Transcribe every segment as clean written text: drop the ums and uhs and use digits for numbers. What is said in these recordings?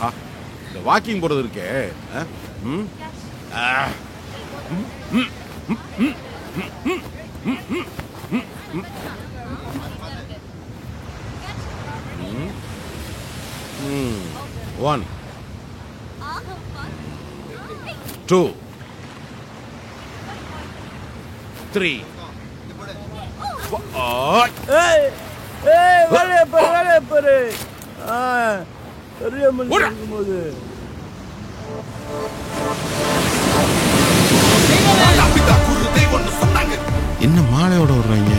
ஆஹா, இந்த வாக்கிங் போறது இருக்கே. One, 2, 3. என்ன மாலையோட வர்றாங்க?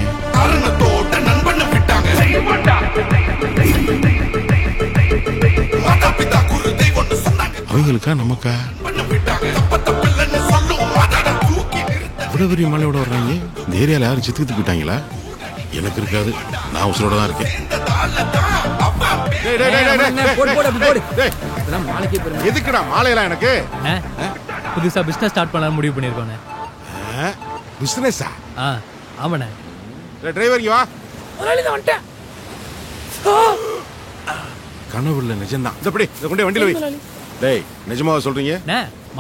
அவங்களுக்கா நமக்கா? இவ்வளவு பெரிய மாலையோட வர்றாங்க. இந்த ஏரியால யாரும் சித்துக்கிட்டு போயிட்டாங்களா? எனக்கு இருக்காது, நான் உசுரோட தான் இருக்கேன். எதுக்குடா மாலையெல்லாம் எனக்கு? புதுசா பிசினஸ் ஸ்டார்ட் பண்ணலாம்னு முடிவு பண்ணிருக்கோண்ணே. பிசினஸா? ஆமாண்ணே. டிரைவர் வா. கனவு இல்ல, நிஜம்தான். இப்படி இத கொண்டு வண்டியில வை. டேய், நிஜமாவா சொல்றீங்க?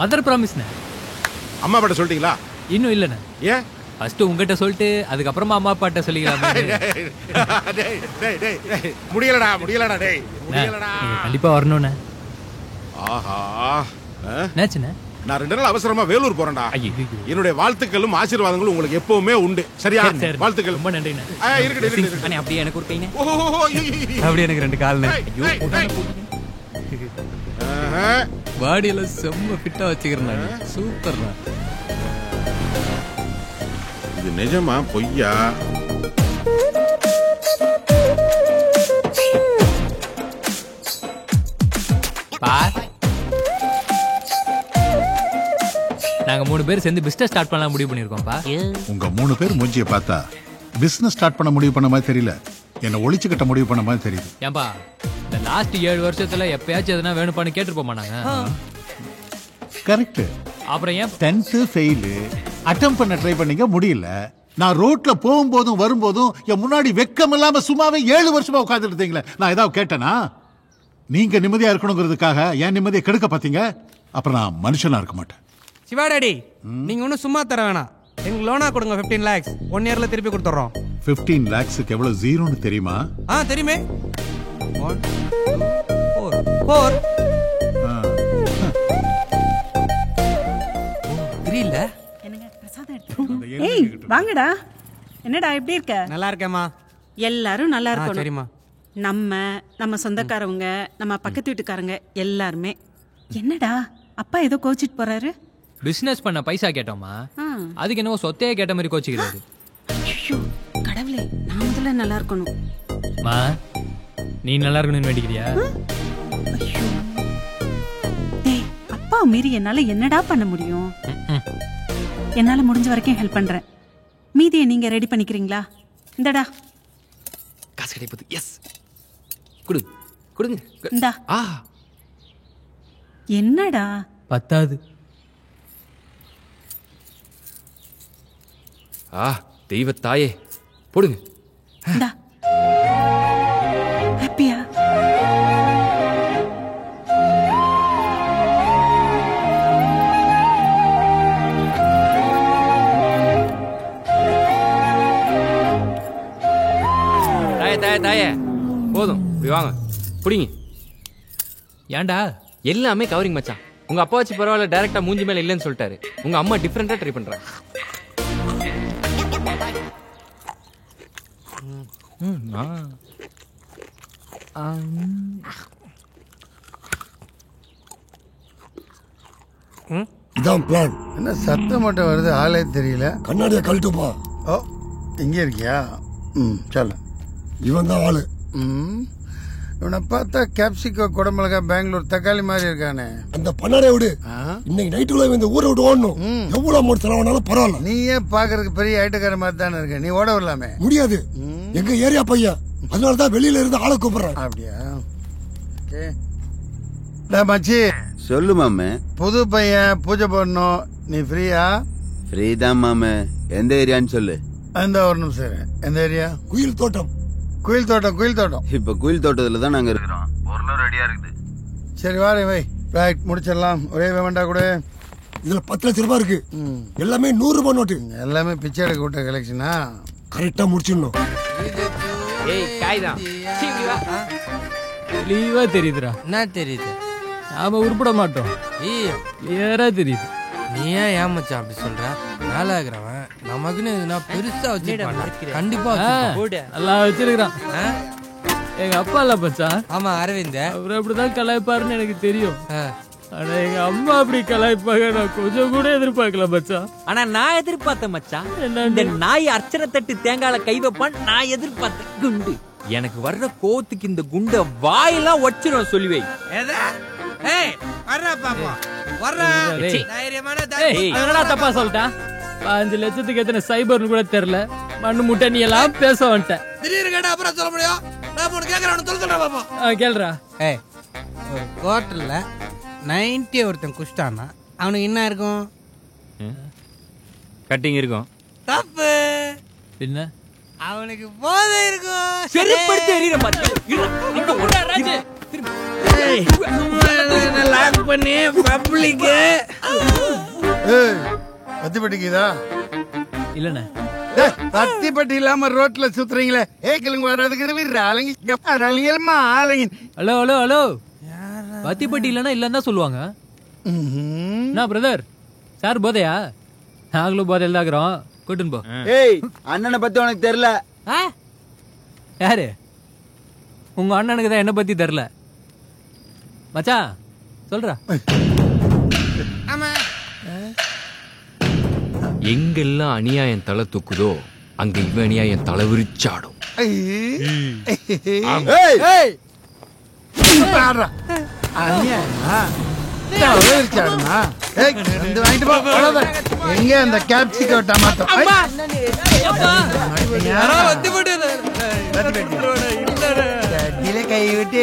மதர் ப்ராமிஸ்ண்ணே. அம்மா கிட்ட சொல்லிட்டீங்களா? இன்னும் இல்லண்ணே. ஏன்? ஃபர்ஸ்ட் உங்ககிட்ட சொல்லிட்டு அதுக்கப்புறமா அம்மா அப்பாட்ட சொல்லிக்கலாம். முடியலடா டேய், முடியலடா. கண்டிப்பா வரணும்ண்ணே. ஆஹா, என்னாச்சுண்ணே? நான் 2 நாள் அவசரமா வேலூர் போறேன்டா. என்னுடைய வாழ்த்துக்களும் ஆசீர்வாதங்களும் உங்களுக்கு எப்பவுமே உண்டு. சரியா? வாழ்த்துக்கள். ரொம்ப நன்றிண்ணே. இருக்கட்டும். அண்ணே அப்படியே எனக்கு ஒரு கைண்ணே. அப்படியே எனக்கு 2 கால்ண்ணே. பாடியில செம்ம ஃபிட்டா வச்சுக்கிறேன். சூப்பர்ண்ணா. இது நிஜமா பொய்யா? நாங்க 3 பேர் சேர்ந்து பிசினஸ் ஸ்டார்ட் பண்ணலாம் முடிவு பண்ணிருக்கோம்ப்பா. உங்க 3 பேர் மூஞ்சியை பார்த்தா பிசினஸ் ஸ்டார்ட் பண்ண முடிவு பண்ண மாதிரி தெரியல, என்ன ஒளிச்சுக்கிட்ட முடிவு பண்ண மாதிரி தெரியுது. ஏன்பா, இந்த லாஸ்ட் 7 வருஷத்துல எப்பயாச்சும் எதுனா வேணும்பான்னு கேட்டுருப்போமா நாங்க? கரெக்ட். அப்புறம் ஏன் 10th ஃபெயில் அட்டெம்ப்ட் பண்ண ட்ரை பண்ணீங்க, முடியல. நான் ரோட்ல போகும்போதும் வரும்போதும் என் முன்னாடி வெக்கம் இல்லாம சும்மாவே 7 வருஷமா உட்கார்ந்துட்டு இருந்தீங்களே, நான் ஏதாவது கேட்டேனா? நீங்க நிம்மதியா இருக்கணுங்கிறதுக்காக என் நிம்மதியை கெடுக்க பாத்தீங்க. அப்புறம் நான் மனுஷனா இருக்க மாட்டேன். சிவாடாடி, நீங்க ஒன்னும் சும்மா தர வேணாம். எங்களுக்கு லோனா கொடுங்க 15 lakhs. 1 yearல திருப்பி கொடுத்துறோம். 15 lakhsக்கு எவ்வளவு ஜீரோன்னு தெரியுமா? தெரியுமே. 1 2 4 3 இல்ல. ஏய் வாங்கடா. என்னடா எப்படி இருக்க? நல்லா இருக்கேம்மா. எல்லாரும் நல்லா இருக்கணும். சரிம்மா. நம்ம சொந்தக்காரவங்க, நம்ம பக்கத்து வீட்டுக்காரங்க எல்லாருமே. என்னடா அப்பா ஏதோ கோச்சிட்டு போறாரு? பிசினஸ் பண்ண பைசா கேட்டோமா, அதுக்கு என்னவோ சொத்தையே கேட்ட மாதிரி கோச்சிக்கிறாரு. கடவுளே, நான் முதல்ல நல்லா இருக்கணும். மா, நீ நல்லா இருக்கணும்னு வேண்டிக்கிறியா? டேய், அப்பா மீறி என்னால என்னடா பண்ண முடியும்? என்னால முடிஞ்ச வரைக்கும் ஹெல்ப் பண்றேன். மீதியை நீங்க ரெடி பண்ணிக்கிறீங்களா? இந்தடா காசு கிடைப்பது. எஸ், கொடுங்க. இந்தா. என்னடா பத்தாது? தெய்வ தாயே, போடுங்க. இந்தா. ஹாப்பியா? தாயே போதும், வாங்க புடிங்க. ஏன்டா எல்லாமே கவரிங் மச்சான்? உங்க அப்பா வச்சு பரவாயில்ல, டைரக்டா மூஞ்சி மேல இல்லன்னு சொல்லிட்டாரு. உங்க அம்மா டிஃபரெண்டா ட்ரை பண்றாங்க. இதான் பிளான். என்ன சத்தம் மட்டும் வருது, ஆளே தெரியல. கண்ணாடியை கழட்டுப்பா. ஓ, இங்க இருக்கியா? சொல்ல. இவன் தான் ஆளு. இவனை பார்த்தா கேப்சிகோ, குடமிளகா, பெங்களூர் தக்காளி மாதிரி இருக்கானே. அந்த பண்ணாரே விடு. இன்னைக்கு நைட்டுக்குள்ள இந்த ஊரை விட்டு ஓடணும். எவ்வளவு அமௌண்ட் செலவானாலும் பரவாயில்ல. நீ ஏன் பாக்குறதுக்கு பெரிய ஐட்டக்கார மாதிரி தானே இருக்க, நீ ஓட வரலாமே. முடியாது, எங்க ஏரியா பையன், அதனாலதான் வெளியில இருந்து ஆளை கூப்பிடுறேன். அப்படியா? மச்சி சொல்லு மாமே. புது பையன் பூஜை போடணும், நீ ஃப்ரீயா? ஃப்ரீ தான் மாமே. எந்த ஏரியான்னு சொல்லு. அந்த ஒரு நிமிஷம். எந்த ஏரியா? குயில் தோட்டம். குயில் தோட்டம். இப்ப குயில் தோட்டத்துல தான் நாங்க இருக்கிறோம். பொருளும் ரெடியா இருக்குது. சரி வாரேன் வை. ரைட் முடிச்சிடலாம். ஒரே வேண்டாம் கூட. இதுல 10 லட்சம் ரூபாய் இருக்கு. எல்லாமே 100 ரூபாய் நோட்டு. எல்லாமே பிச்சை எடுக்க விட்ட கலெக்ஷனா? கரெக்டா முடிச்சிடணும். ஏய் காய்தான் லீவா தெரியுதுடா. என்ன தெரியுது? நாம உருப்பட மாட்டோம். கிளியரா தெரியுது. நீ ஏன் ஏமாச்சான் அப்படி சொல்ற? வேலை ஆகுறவன் நமக்குன்னு எதுனா பெருசா வச்சிருப்பான். கண்டிப்பா நல்லா வச்சிருக்கான். எங்க அப்பா இல்ல மச்சான். ஆமா அரவிந்த். அவர் அப்படிதான் கலாய்ப்பாருன்னு எனக்கு தெரியும். ஆனா எங்க அம்மா அப்படி கலாய்ப்பாங்க நான் கொஞ்சம் கூட எதிர்பார்க்கல மச்சான். ஆனா நான் எதிர்பார்த்தேன் மச்சான். இந்த நாய் அர்ச்சனை தட்டு தேங்கால கை வைப்பான் நான் எதிர்பார்த்தேன். குண்டு எனக்கு வர்ற கோத்துக்கு இந்த குண்ட வாயெல்லாம் வச்சிரும் சொல்லுவே. தப்பா சொல்லிட்டா. 5 லட்சத்துக்கு எத்தனை சைபர்னு கூட தெரியல. மண்ணு முட்டை நீ எல்லாம் பேச வந்துட்டேன். திடீர்னு கேட்டா அப்புறம் சொல்ல முடியும். நான் உனக்கு கேக்குறேன் சொல்றேன் பாப்பா. கேளுடா. ஒரு குவார்டர்ல 90 ஒருத்தன் குஷ்டானா அவனுக்கு என்ன இருக்கும்? கட்டிங் இருக்கும். தப்பு. என்ன? அவனுக்கு போதை இருக்கும். செருப்படுத்தி எறிற பாத்து. இங்க ஓடா ராஜே. லாக் பண்ணி பப்ளிக். ஏய் பத்திப்பட்டிக்குதா? இல்லண்ணே. பத்திப்பட்டி இல்லாம ரோட்ல சுத்துறீங்களே. கிளம்பி வர்றதுக்கு ஆளுங்க. Hello hello hello. பத்திப்பட்டி இல்லன்னா இல்லன்னு தான் சொல்லுவாங்க. என்ன பிரதர் சார் போதையா? நாங்களும் போதையில தான் இருக்கிறோம். கூட்டுன்னு போ. ஏய் அண்ணனை பத்தி உனக்கு தெரியல. யாரு? உங்க அண்ணனுக்கு தான் என்ன பத்தி தெரியல. மச்சான் சொல்றா. எங்கெல்லாம் அநியாயம் தலை தூக்குதோ அங்க இவன் அநியாயம் தலை விரிச்சாடும். எங்க அந்த கேப்சிகோ டமாட்டோ கை விட்டு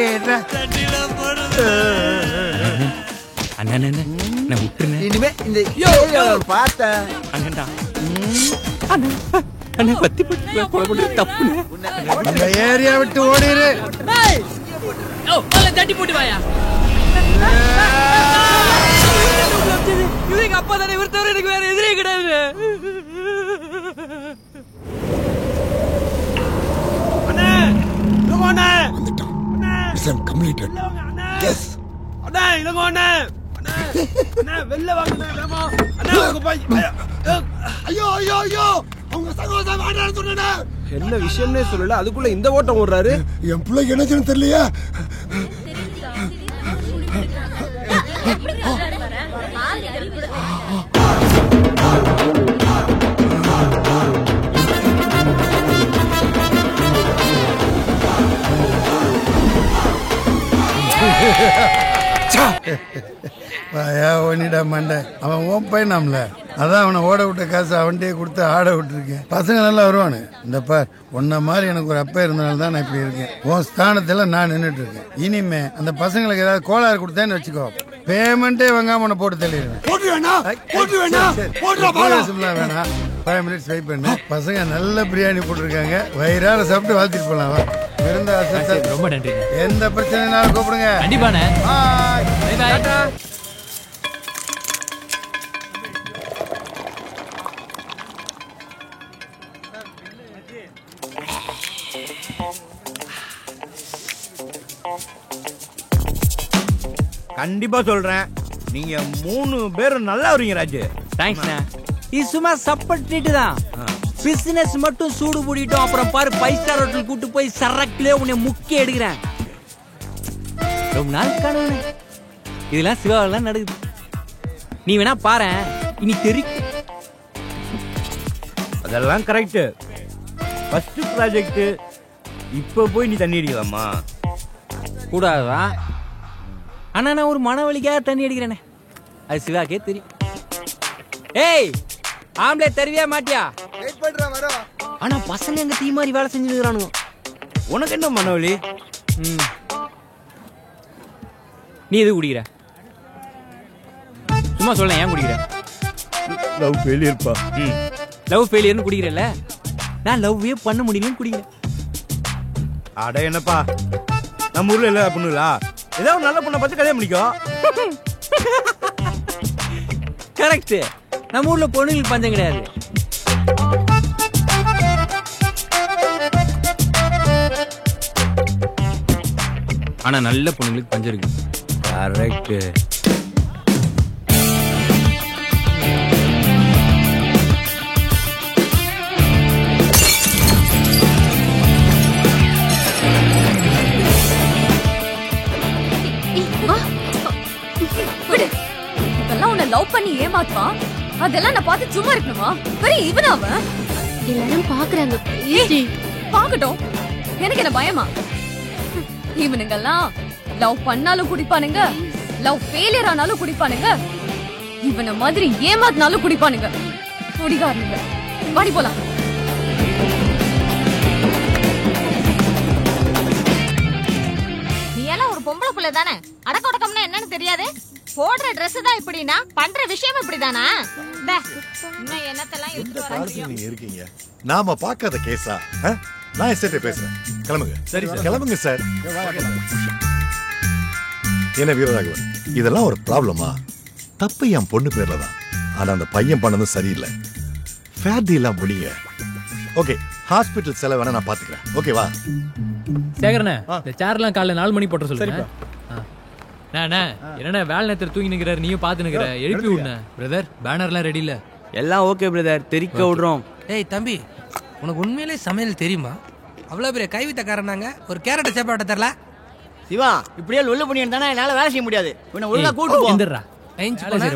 நான் விட்டுருந்தேன். இனிமே இந்த பார்த்தேன் அண்ணன்டா அண்ணா பத்திப்பட்டி கொலை பண்றது தப்பு. இந்த ஏரியா விட்டு ஓடிரு. தட்டி போட்டு வாயா. எங்க அப்பா தானே இவர் எனக்கு வேற எதிரே கிடையாது. Mission completed. எஸ் அண்ணா இலங்கோ அண்ணா. அண்ணா வெல்ல வாங்க வேமா. அண்ணா உங்க பை. ஐயோ ஐயோ ஐயோ அவங்க சகோதரா வாடான்னு சொன்னேனே. என்ன விஷயம்னே சொல்லல அதுக்குள்ள இந்த ஓட்டம் ஓடுறாரு. என் பிள்ளைக்கு என்ன செய்யணும் தெரியலையா? ஓனிடா மண்டை. அவன் ஓம் பையனாம்ல, அதான் அவனை ஓட விட்ட காசு அவன்கிட்டயே கொடுத்து ஆட விட்டுருக்கேன். பசங்க நல்லா வருவானு. இந்த பார் உன்ன மாதிரி எனக்கு ஒரு அப்பா இருந்தனால தான் நான் இப்படி இருக்கேன். உன் ஸ்தானத்துல நான் நின்றுட்டு இருக்கேன். இனிமே அந்த பசங்களுக்கு ஏதாவது கோளாறு கொடுத்தேன்னு வச்சுக்கோ, பேமெண்டே வாங்காம உன்னை போட்டு தள்ளிடுவேன். வேணாம் 5 minutes வெயிட் பண்ணு. பசங்க நல்ல பிரியாணி போட்டிருக்காங்க. வயிறார சாப்பிட்டு வாழ்த்திட்டு போலாம். ரொம்ப நன்றி. எந்த பிரச்சனைனாலும் கூப்பிடுங்க. கண்டிப்பாண்ணே. கண்டிப்பா சொல்றேன், நீங்க 3 பேரும் நல்லா வரீங்க ராஜு. தேங்க்ஸ்ண்ணா. இது சும்மா சப்போர்ட் தான். பிசினஸ் மட்டும் சூடு பூடிட்டோம். அப்புறம் பாரு 5 ஸ்டார் ஹோட்டல் கூட்டு போய் சரக்குலயே உன்னை முக்கிய எடுக்கிறேன். ரொம்ப நாள் கனவு. இதெல்லாம் சிவாவெல்லாம் நடக்குது. நீ வேணா பாரு, இனி தெரியும். அதெல்லாம் கரெக்ட். ஃபர்ஸ்ட் ப்ராஜெக்ட் இப்ப போய் நீ தண்ணி அடிக்கலாமா? கூடாதா? ஆனா நான் ஒரு மனவழிக்காக தண்ணி அடிக்கிறேனே, அது சிவாக்கே தெரியும். ஏய் ஆம்பளை தருவியா மாட்டியா? ஆனா பசங்க எங்க தீ மாதிரி வேலை செஞ்சுக்கிறானுங்க. உனக்கு என்ன மனவழி? நீ எது குடிக்கிற? சும்மா சொல்ல, ஏன் குடிக்கிற? லவ் ஃபெயிலியர்ப்பா. லவ் ஃபெயிலியர்னு குடிக்கிறல்ல, நான் லவ்வே பண்ண முடியலன்னு குடிக்கிறேன். அட என்னப்பா, நம்ம ஊர்ல எல்லாம் பண்ணுங்களா? ஏதோ ஒரு நல்ல பொண்ணை பார்த்து கல்யாணம் பண்ணிக்கோ. கரெக்ட். நம்ம ஊர்ல பொண்ணுங்களுக்கு பஞ்சம் கிடையாது. ஆனா நல்ல பொண்ணுங்களுக்கு பஞ்சம் இருக்கு. கரெக்ட். இதெல்லாம் உன்னை லவ் பண்ணி ஏமாத்துவான். அதெல்லாம் நான் பார்த்து சும்மா இருக்கணுமா? பெரிய இவனா அவன்? எல்லாரும் பாக்குறாங்க. பாக்கட்டும், எனக்கு என்ன பயமா? இவனுங்கெல்லாம் லவ் பண்ணாலும் குடிப்பானுங்க, லவ் ஃபெயிலியர் ஆனாலும் குடிப்பானுங்க, இவன மாதிரி ஏமாத்தினாலும் குடிப்பானுங்க. குடிகாரனுங்க. வாடி போலாம். நீ எல்லாம் ஒரு பொம்பளை புள்ள தானே? அடக்க ஒடக்கம்னா என்னன்னு தெரியாது? போடுற Dress தான் இப்படினா பண்ற விஷயம் இப்படிதானா? இன்னும் என்னத்தெல்லாம் எடுத்து வர முடியும்? நீங்க இருக்கீங்க. நாம பார்க்காத கேஸா? நான் எஸ்டேட் பேசுறேன். கிளம்புங்க. சரி சார். கிளம்புங்க சார். என்ன வீரராகவன், இதெல்லாம் ஒரு ப்ராப்ளமா? தப்பு என் பொண்ணு பேர்ல தான். ஆனா அந்த பையன் பண்ணதும் சரியில்லை. ஃபேட் எல்லாம் முடிங்க. ஓகே, ஹாஸ்பிட்டல் செலவு வேணா நான் பாத்துக்கிறேன். ஓகேவா? சேகரண்ணே, இந்த சேர்லாம் காலைல 4 மணி போட்டு சொல்லுங்க. என்னண்ணே வேலை நேரத்தில் தூங்கி நிற்கிறாரு, நீயும் பார்த்து நிற்கிற. எழுப்பி விடுண்ணே. பிரதர், பேனர்லாம் ரெடி இல்ல? எல்லாம் ஓகே பிரதர், தெரிக்க விடுறோம். ஏய் தம்பி, உனக்கு உண்மையிலே சமையல் தெரியுமா? அவ்வளோ பெரிய கைவித்தக்காரனாங்க, ஒரு கேரட்டை சேப்பாட்ட தரல. சிவா, இப்படியே லொல்லு பண்ணிட்டு தானே என்னால வேலை செய்ய முடியாது. உன்னை ஒழுங்கா கூட்டு போ. எந்திரா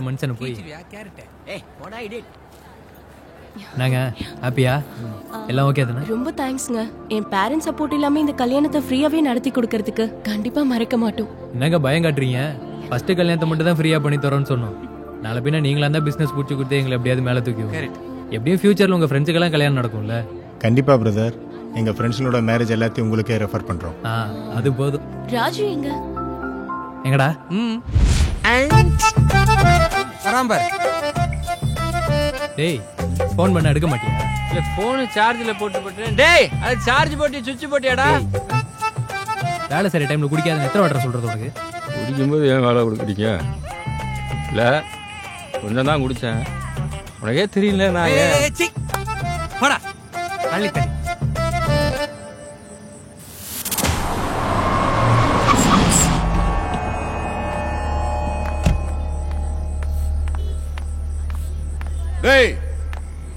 மனுஷனை போய். ஏய் போடா இடியட். நாங்க ஹாப்பியா? எல்லாம் ஓகே தானே? ரொம்ப தேங்க்ஸ்ங்க. என் பேரண்ட்ஸ் சப்போர்ட் இல்லாம இந்த கல்யாணத்தை ஃப்ரீயாவே நடத்தி கொடுக்கறதுக்கு கண்டிப்பா மறக்க மாட்டோம். என்னங்க பயம் காட்டுறீங்க? ஃபர்ஸ்ட் கல்யாணத்தை மட்டும் தான் ஃப்ரீயா பண்ணி தரோம்னு சொன்னோம். நாளை பின்ன நீங்களா தான் பிசினஸ் பூச்சி கொடுத்து எங்களை எப்படியாவது மேலே தூக்கி. எப்படியும் ஃபியூச்சர்ல உங்க ஃப்ரெண்ட்ஸுக்கெல்லாம் கல்யாணம் நடக்கும்ல? கண்டிப்பா பிரதர். எங்க ஃப்ரெண்ட்ஸோட மேரேஜ் எல்லாத்தையும் உங்களுக்கே ரெஃபர் பண்றோம். அது போதும். ராஜு எங்க? எங்கடா? வராம்பார். டேய், ஃபோன் பண்ண எடுக்க மாட்டியா? இல்ல போன் சார்ஜ்ல போட்டு. டேய், அது சார்ஜ் போட்டு சுவிட்ச் போட்டியாடா? வேலை சரி டைம்ல குடிக்காத எத்தனை வாட்டர் சொல்றது உனக்கு? குடிக்கும்போது ஏன் வேலை கொடுக்குறீங்க? இல்லை, கொஞ்சம் தான் குடித்தேன். உனக்கே தெரியல. நான் போடா கள்ளித்தண்ணி. டேய்,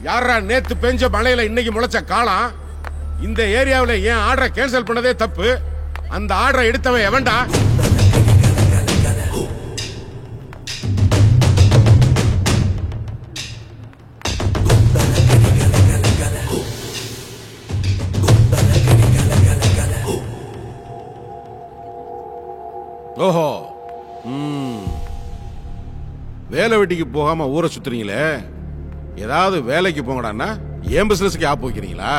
யாரா நேத்து பெஞ்ச மழையில இன்னைக்கு முளைச்ச காளான்? இந்த ஏரியாவில் ஏன் ஆர்டரை கேன்சல் பண்ணதே தப்பு. அந்த ஆர்டரை எடுத்தவன் எவன்டா? ஓஹோ, வேலை வெட்டிக்கு போகாம ஊரை சுத்துறீங்களே, ஏதாவது வேலைக்கு போங்கடான்னா என் பிசினஸ்க்கு ஆப் வைக்கிறீங்களா?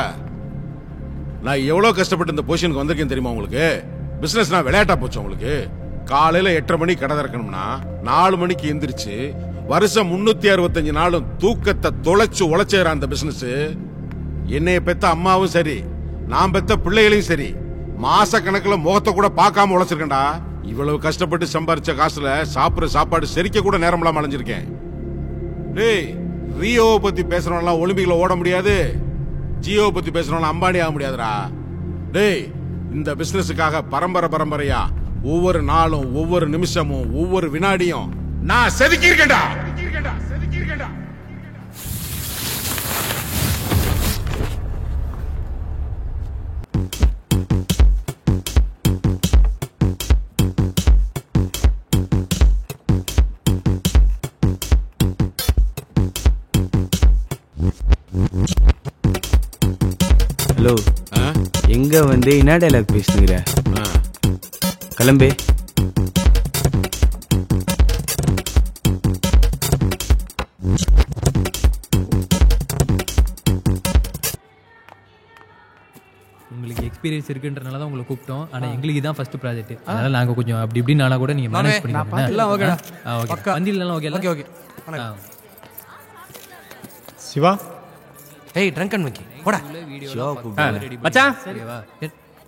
நான் எவ்வளவு கஷ்டப்பட்டு இந்த பொசிஷனுக்கு வந்திருக்கேன் தெரியுமா உங்களுக்கு? பிசினஸ் நான் விளையாட்டா போச்சு உங்களுக்கு? காலையில 8:30 மணிக்கு கடை திறக்கணும்னா 4 மணிக்கு எந்திரிச்சு வருஷம் 365 நாளும் தூக்கத்தை தொலைச்சு உழைச்சேற அந்த பிசினஸ். என்னைய பெத்த அம்மாவும் சரி, நான் பெத்த பிள்ளைகளையும் சரி, மாச கணக்குல முகத்தை கூட பார்க்காம உழைச்சிருக்கேன்டா. இவ்வளவு கஷ்டப்பட்டு சம்பாரிச்ச காசுல சாப்பிடுற சாப்பாடு செரிக்க கூட நேரம்லாம் அலைஞ்சிருக்கேன். டேய், ரியோவை பத்தி பேசுறவங்களாம் ஒலிம்பிக்ல ஓட முடியாது, ஜியோவை பத்தி பேசுறவங்க அம்பானி ஆக முடியாதுடா. டேய், இந்த பிசினஸுக்காக பரம்பரையா ஒவ்வொரு நாளும், ஒவ்வொரு நிமிஷமும், ஒவ்வொரு வினாடியும் நான் செதுக்கி இருக்கேன்டா. ஹலோ, எங்க வந்து என்ன டைலாக் பேசுகிற? கிளம்பே. உங்களுக்கு எக்ஸ்பீரியன்ஸ் இருக்குன்றனால தான் உங்களை கூப்பிட்டோம். ஆனா எங்களுக்கு இதான் ஃபர்ஸ்ட் ப்ராஜெக்ட். அதனால நாங்க கொஞ்சம் அப்படி இப்படி நானா கூட நீங்க மேனேஜ் பண்ணிக்கோங்க. எல்லாம் ஓகேடா. ஓகே. வண்டிலலாம் ஓகே. Okay okay. சிவா, ஏய் ட்ரங்க் அண்ட் வைக்கி போடா. மச்சான்,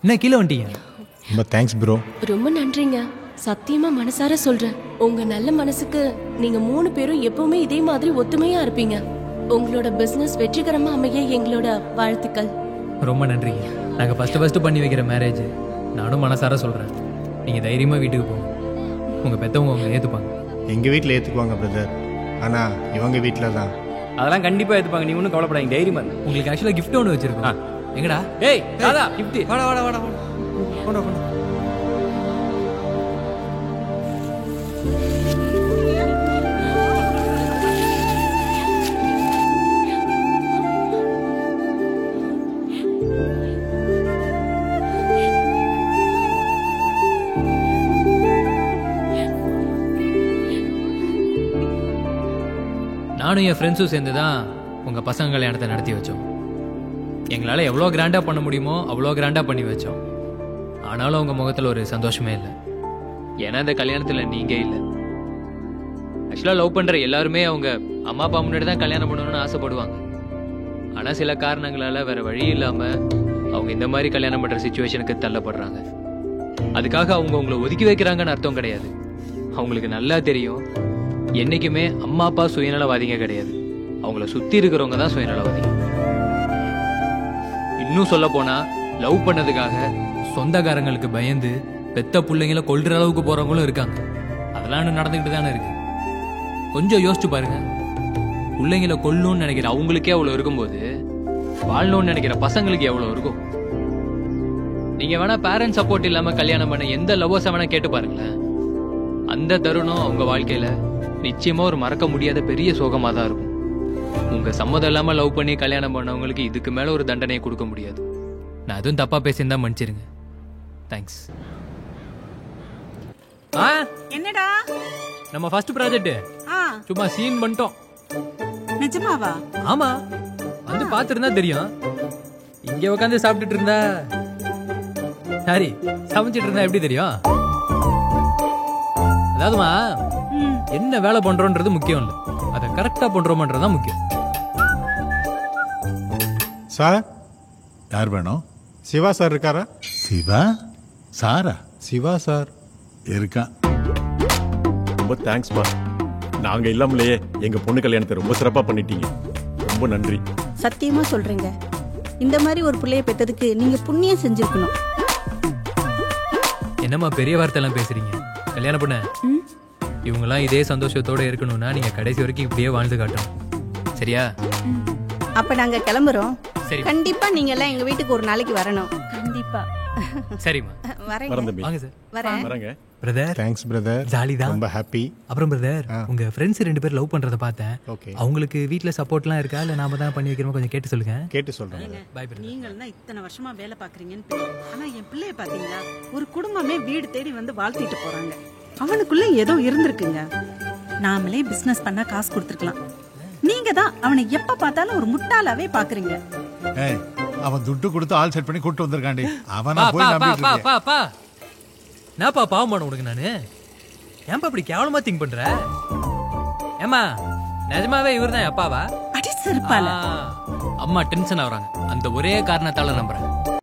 என்ன கீழே வந்துட்டீங்க? ரொம்ப தேங்க்ஸ் ப்ரோ. ரொம்ப நன்றிங்க. சத்தியமா மனசார சொல்றேன், உங்க நல்ல மனசுக்கு நீங்க 3 பேரும் எப்பவுமே இதே மாதிரி ஒத்துமையா இருப்பீங்க. உங்களோட பிசினஸ் வெற்றிகரமா அமைய எங்களோட வாழ்த்துக்கள். ரொம்ப நன்றிங்க. நாங்க ஃபர்ஸ்ட் பண்ணி வைக்கிற மேரேஜ். நானும் மனசார சொல்றேன், நீங்க தைரியமா வீட்டுக்கு போங்க. உங்க பெத்தவங்க உங்களை ஏத்துப்பாங்க. எங்க வீட்டில் ஏத்துக்குவாங்க பிரதர், ஆனா இவங்க வீட்டில் தான். அதெல்லாம் கண்டிப்பா ஏத்துப்பாங்க, நீ ஒன்றும் கவலைப்படாதீங்க, தைரியமா இருக்கு. உங்களுக்கு ஆக்சுவலா கிஃப்ட் ஒன்று வச்சிருக்கோம். எங்கடா? ஏய் தாதா கிஃப்ட். வாடா வாடா வாடா வாடா. கொண்டா கொண்டா. நானும் என் ஃப்ரெண்ட்ஸும் சேர்ந்து தான் உங்கள் பசங்க கல்யாணத்தை நடத்தி வச்சோம். எங்களால் எவ்வளோ கிராண்டாக பண்ண முடியுமோ அவ்வளோ கிராண்டாக பண்ணி வச்சோம். ஆனாலும் அவங்க முகத்தில் ஒரு சந்தோஷமே இல்லை. ஏன்னா இந்த கல்யாணத்தில் நீங்கள் இல்லை. ஆக்சுவலாக லவ் பண்ணுற எல்லாருமே அவங்க அம்மா அப்பா முன்னாடி தான் கல்யாணம் பண்ணணும்னு ஆசைப்படுவாங்க. ஆனால் சில காரணங்களால் வேறு வழி இல்லாமல் அவங்க இந்த மாதிரி கல்யாணம் பண்ணுற சுச்சுவேஷனுக்கு தள்ளப்படுறாங்க. அதுக்காக அவங்க உங்களை ஒதுக்கி வைக்கிறாங்கன்னு அர்த்தம் கிடையாது. அவங்களுக்கு நல்லா தெரியும், என்னைக்குமே அம்மா அப்பா சுயநலவாதிங்க கிடையாது, அவங்கள சுத்தி இருக்கிறவங்க தான் சுயநலவாதிங்க. இன்னும் சொல்ல போனா லவ் பண்ணதுக்காக சொந்தக்காரங்களுக்கு பயந்து பெத்த பிள்ளைங்களை கொல்ற அளவுக்கு போறவங்களும் இருக்காங்க. அதெல்லாம் நடந்துகிட்டு தானே இருக்கு. கொஞ்சம் யோசிச்சு பாருங்க, பிள்ளைங்களை கொல்லணும்னு நினைக்கிற அவங்களுக்கே அவ்வளவு இருக்கும்போது வாழணும்னு நினைக்கிற பசங்களுக்கு எவ்வளவு இருக்கும். நீங்க வேணா பேரண்ட்ஸ் சப்போர்ட் இல்லாம கல்யாணம் பண்ண எந்த லவ்வர்ஸை வேணா கேட்டு பாருங்களேன். அந்த தருணம் அவங்க வாழ்க்கையில நிச்சயமா ஒரு மறக்க முடியாத பெரிய சோகமா தான் இருக்கும். உங்க சம்மதம் இல்லாம லவ் பண்ணி கல்யாணம் பண்ணவங்களுக்கு இதுக்கு மேல ஒரு தண்டனையை கொடுக்க முடியாது. நான் எதுவும் தப்பா பேசியிருந்தா மன்னிச்சிருங்க. தேங்க்ஸ். என்னடா நம்ம ஃபர்ஸ்ட் ப்ராஜெக்ட் சும்மா சீன் பண்ணிட்டோம். நிஜமாவா? ஆமா, வந்து பாத்துருந்தா தெரியும். இங்க உட்காந்து சாப்பிட்டுட்டு இருந்தா சாரி சமைச்சிட்டு இருந்தா எப்படி தெரியும்? அதாவதுமா என்ன வேலை பண்றோன்றது முக்கியம் இல்லை, அதை கரெக்டா பண்றோம்ன்றதுதான் முக்கியம். சார் யார் வேணும்? சிவா சார் இருக்காரா? சிவா சாரா? சிவா சார் இருக்கான். ரொம்ப தேங்க்ஸ் பா, நாங்க இல்லாமலேயே எங்க பொண்ணு கல்யாணத்தை ரொம்ப சிறப்பா பண்ணிட்டீங்க. ரொம்ப நன்றி. சத்தியமா சொல்றேங்க, இந்த மாதிரி ஒரு பிள்ளைய பெற்றதுக்கு நீங்க புண்ணியம் செஞ்சிருக்கணும். என்னம்மா பெரிய வார்த்தை எல்லாம் பேசுறீங்க? கல்யாணம் பண்ண இவங்கெல்லாம் இதே சந்தோஷத்தோட இருக்கணும்னா நீங்க கடைசி வரைக்கும் இப்படியே வாழ்ந்து காட்டணும். சரியா? அப்ப நாங்க கிளம்புறோம். சரி. கண்டிப்பா நீங்க எல்லாம் எங்க வீட்டுக்கு ஒரு நாளைக்கு வரணும். கண்டிப்பா. சரிம்மா. வரேங்க. வாங்க சார். வரேன். வரேங்க. பிரதர் தேங்க்ஸ் பிரதர், ஜாலி தான். ரொம்ப ஹாப்பி. அப்புறம் பிரதர், உங்க ஃப்ரெண்ட்ஸ் 2 பேர் லவ் பண்றத பார்த்தேன். ஓகே. அவங்களுக்கு வீட்ல சப்போர்ட்லாம் இருக்கா இல்ல நாம தான் பண்ணி வைக்கிறோம்? கொஞ்சம் கேட்டு சொல்லுங்க. கேட்டு சொல்றேன். By brother. நீங்கன்னா இத்தனை வருஷமா வேலை பாக்குறீங்கன்னு தெரியும். ஆனா என் பிள்ளைய பாத்தீங்களா, ஒரு குடும்பமே வீடு தேடி வந்து வாழ்த்திட்டு போறாங்க. அவனுக்குள்ள ஏதோ இருந்திருக்குங்க. நாமளே பிசினஸ் பண்ணா காசு கொடுத்துருக்கலாம். நீங்க தான் அவனை எப்ப பார்த்தாலும் ஒரு முட்டாளாவே பாக்குறீங்க. ஏய், அவன் துட்டு கொடுத்து ஆல் செட் பண்ணி கூட்டு வந்திருக்காண்டி. அவனா போய் நம்பிட்டு இருக்கேன். நான்ப்பா பாவம் பண்ண உனக்கு நானு. ஏன்பா இப்படி கேவலமா திங்க் பண்ற? ஏமா நிஜமாவே இவர்தான் அப்பாவா? அடி செருப்பால. அம்மா டென்ஷன் ஆகுறாங்க, அந்த ஒரே காரணத்தால நம்புறேன்.